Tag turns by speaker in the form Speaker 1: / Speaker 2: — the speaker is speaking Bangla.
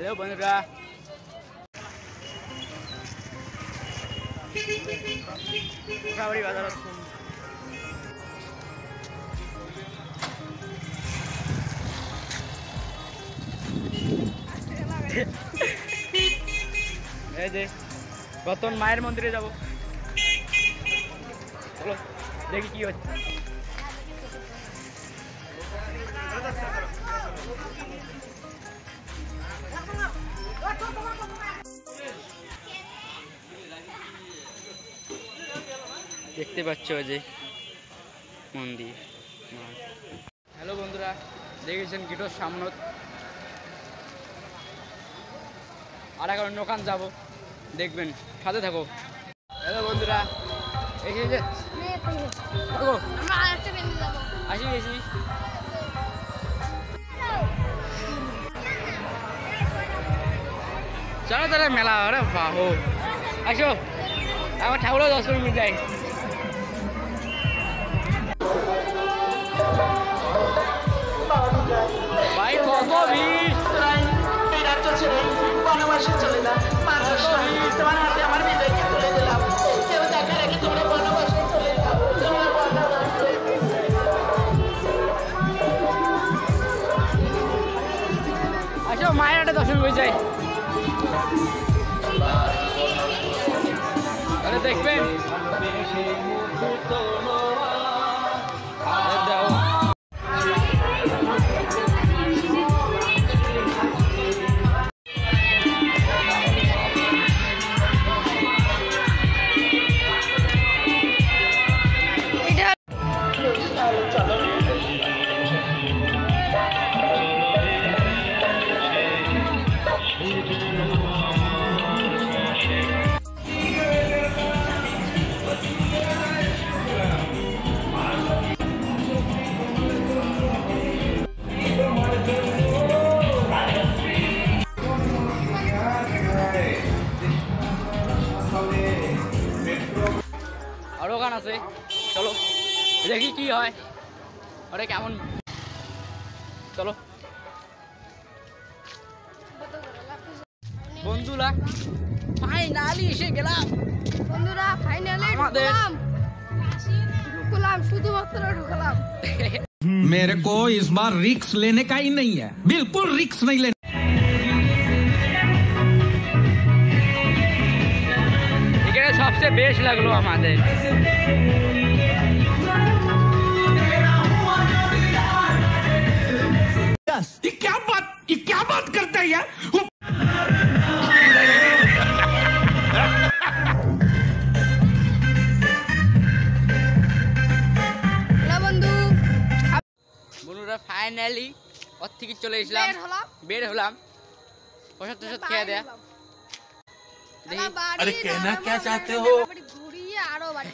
Speaker 1: হ্যালো বন্ধুরা, মোটামুটি বাজার এই যে রতন মায়ের মন্দিরে যাব। চলো দেখি কি হচ্ছে। দেখতে পাচ্ছ যে মন্দির। হ্যালো বন্ধুরা, দেখেছেন গেটের সামনে আর এখন দোকান যাব, দেখবেন, সাথে থাকো। হ্যালো বন্ধুরা, এসে আসি গেছি। চলো তাহলে মেলা, আরে বাহো আসো, আমার ঠাকুরও দর্শন মিলে যায়। ভাই কত ভিড়, বনবাসে চলে যা, তোমার হাতে আমার বিদায়কে তুলে দিলাম। কেউ দেখার আগে তোমরা বনবাসে চলে যাও। আসো, মায়ের একটা দর্শন হয়ে যায়, তাহলে দেখবেন। আরো গান আছে, চলো দেখি কি হয়, আরে কেমন। চলো বন্ধুরা, ফাইনালি এসে গেলাম।
Speaker 2: বন্ধুরা ফাইনালি ঢুকলাম, শুধুমাত্র ঢুকলাম।
Speaker 3: मेरे को इस बार रिक्स लेने का ही नहीं है, बिल्कुल रिक्स नहीं लेने।
Speaker 1: এখানে সবচেয়ে বেশ লাগলো আমাদের।
Speaker 3: ये क्या बात करता है यार।
Speaker 1: বন্ধুরা ফাইনালি ওর থেকে চলে এসলাম, বের হলাম, প্রসাদ টসাদ খেয়ে দেয়া।
Speaker 2: अरे कहना क्या चाहते हो? घूरिए आरो बाड़ी